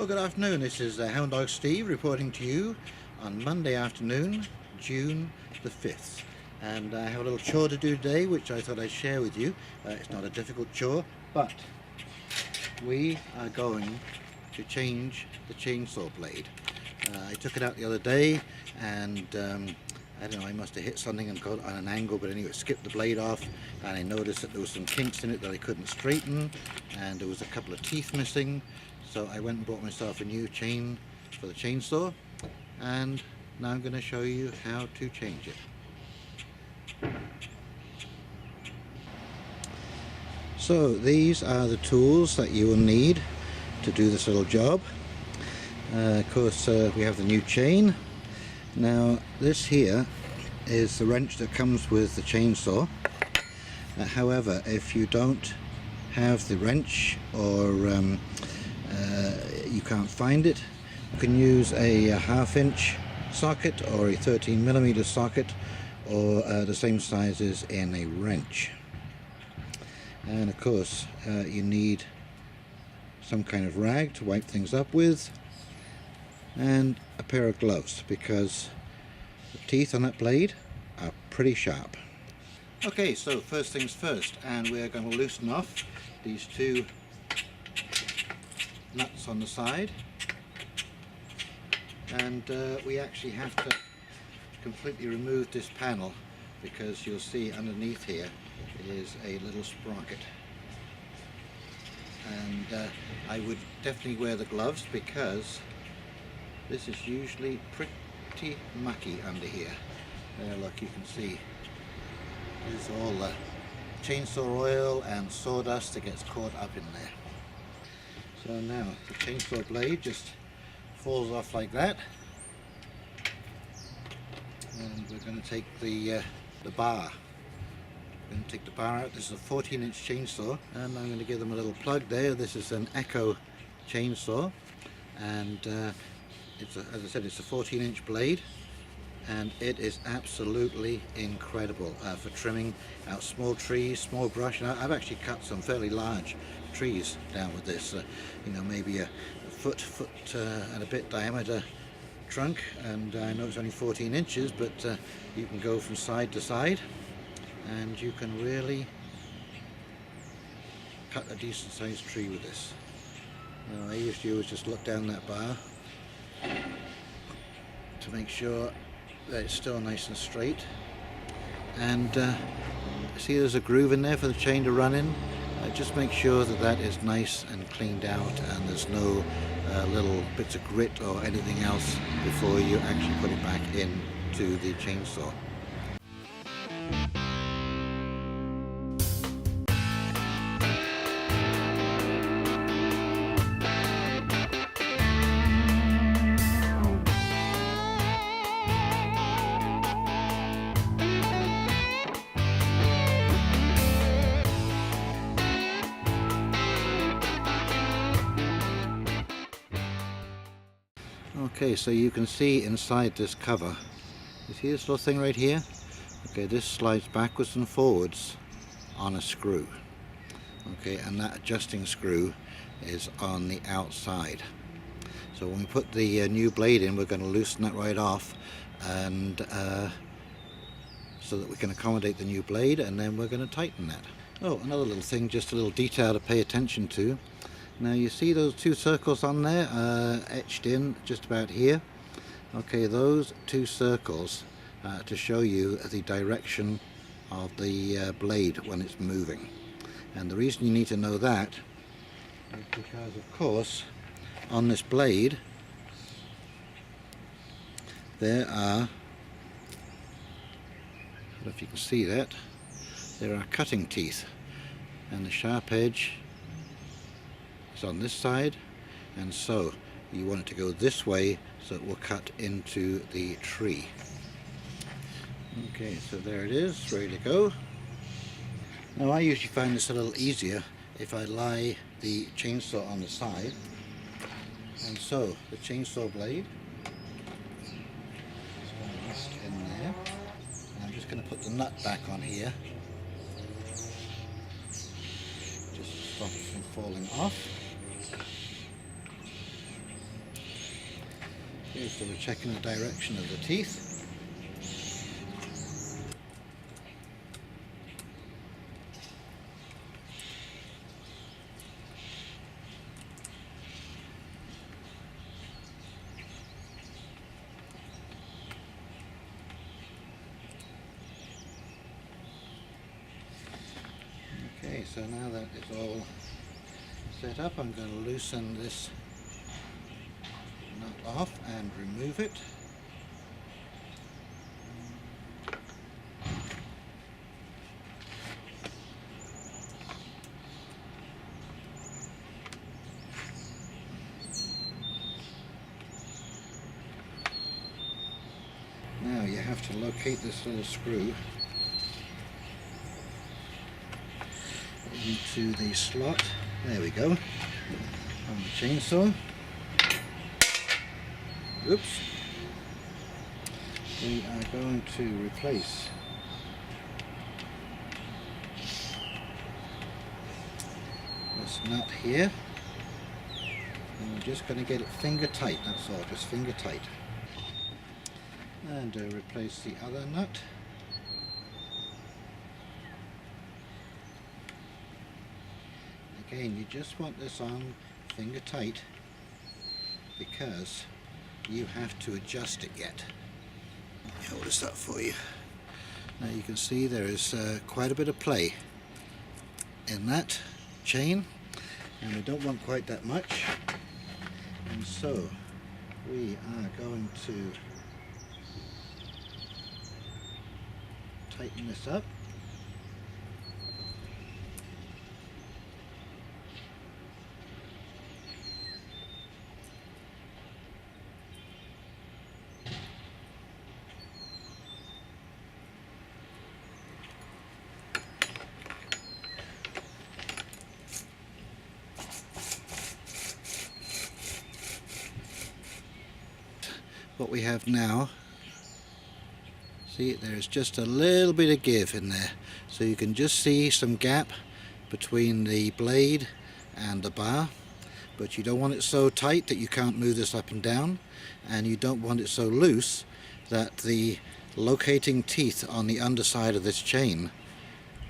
Well, good afternoon. This is Hound Dog Steve reporting to you on Monday afternoon, June the 5th. And I have a little chore to do today, which I thought I'd share with you. It's not a difficult chore, but we are going to change the chainsaw blade. I took it out the other day and I don't know, I must have hit something and got on an angle, but anyway, it skipped the blade off, and I noticed that there was some kinks in it that I couldn't straighten, and there was a couple of teeth missing. So I went and bought myself a new chain for the chainsaw, and now I'm going to show you how to change it. So these are the tools that you will need to do this little job. Of course, we have the new chain. Now this here is the wrench that comes with the chainsaw. However, if you don't have the wrench, or you can't find it, you can use a 1/2 inch socket or a 13mm socket, or the same sizes in a wrench. And of course you need some kind of rag to wipe things up with, and a pair of gloves, because the teeth on that blade are pretty sharp. Okay, so first things first, and we're going to loosen off these two nuts on the side, and we actually have to completely remove this panel, because you'll see underneath here is a little sprocket. And I would definitely wear the gloves, because this is usually pretty mucky under here. There, look, you can see there's all the chainsaw oil and sawdust that gets caught up in there. So now the chainsaw blade just falls off like that, and we're going to take the bar. We're going to take the bar out. This is a 14-inch chainsaw, and I'm going to give them a little plug there. This is an Echo chainsaw, and as I said, it's a 14-inch blade, and it is absolutely incredible for trimming out small trees, small brush. And I've actually cut some fairly large trees down with this, you know, maybe a foot and a bit diameter trunk, and I know it's only 14 inches, but you can go from side to side, and you can really cut a decent sized tree with this. Now, I used to always just look down that bar to make sure that it's still nice and straight, and see there's a groove in there for the chain to run in. Just make sure that that is nice and cleaned out, and there's no little bits of grit or anything else before you actually put it back into the chainsaw. Okay, so you can see inside this cover, you see this little thing right here? Okay, this slides backwards and forwards on a screw. Okay, and that adjusting screw is on the outside. So when we put the new blade in, we're going to loosen that right off, and so that we can accommodate the new blade, and then we're going to tighten that. Oh, another little thing, just a little detail to pay attention to. Now you see those two circles on there, etched in just about here. Okay, those two circles to show you the direction of the blade when it's moving. And the reason you need to know that is because, of course, on this blade there are, I don't know if you can see that, there are cutting teeth, and the sharp edge is on this side, and so you want it to go this way so it will cut into the tree. Okay, so there it is, ready to go. Now I usually find this a little easier if I lie the chainsaw on the side, and so the chainsaw blade is going to rest in there, and I'm just going to put the nut back on here just to stop it from falling off. Okay, so we're checking the direction of the teeth. Okay, so now that it's all set up, I'm going to loosen this nut off and remove it. Now you have to locate this little screw into the slot. There we go, on the chainsaw. Oops. We are going to replace this nut here, and we're just going to get it finger tight, that's all, just finger tight. And replace the other nut. Again, you just want this on finger tight because you have to adjust it yet. Hold this up for you. Now you can see there is quite a bit of play in that chain, and we don't want quite that much, and so we are going to tighten this up. What we have now, see, there's just a little bit of give in there, so you can just see some gap between the blade and the bar, but you don't want it so tight that you can't move this up and down, and you don't want it so loose that the locating teeth on the underside of this chain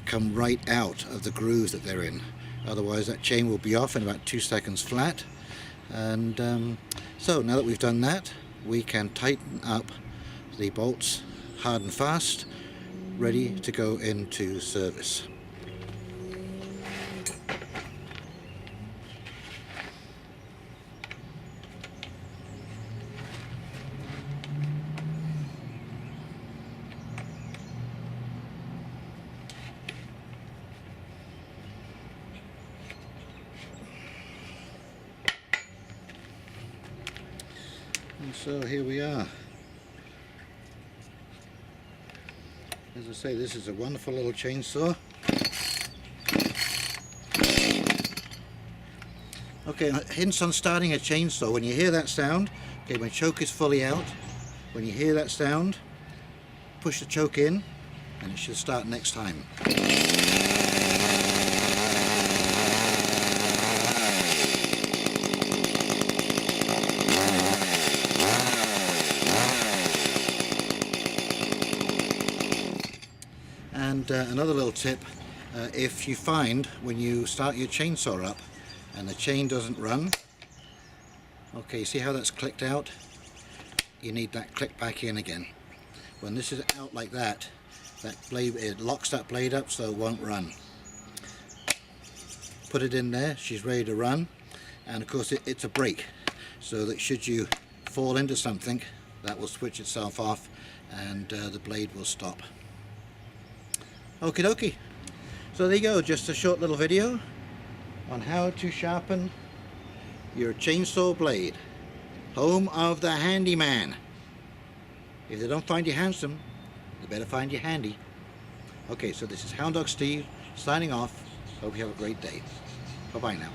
come right out of the grooves that they're in. Otherwise that chain will be off in about 2 seconds flat. And so now that we've done that, we can tighten up the bolts hard and fast, ready to go into service. And so here we are. As I say, this is a wonderful little chainsaw. Okay, hints on starting a chainsaw. When you hear that sound, okay, when choke is fully out, when you hear that sound, push the choke in and it should start next time. And another little tip, if you find when you start your chainsaw up and the chain doesn't run, okay, see how that's clicked out? You need that click back in again. When this is out like that, that blade, it locks that blade up so it won't run. Put it in there, she's ready to run, and of course it's a brake, so that should you fall into something, that will switch itself off and the blade will stop. Okie dokie. So there you go, just a short little video on how to sharpen your chainsaw blade. Home of the handyman. If they don't find you handsome, they better find you handy. Okay, so this is Hound Dog Steve signing off. Hope you have a great day. Bye bye now.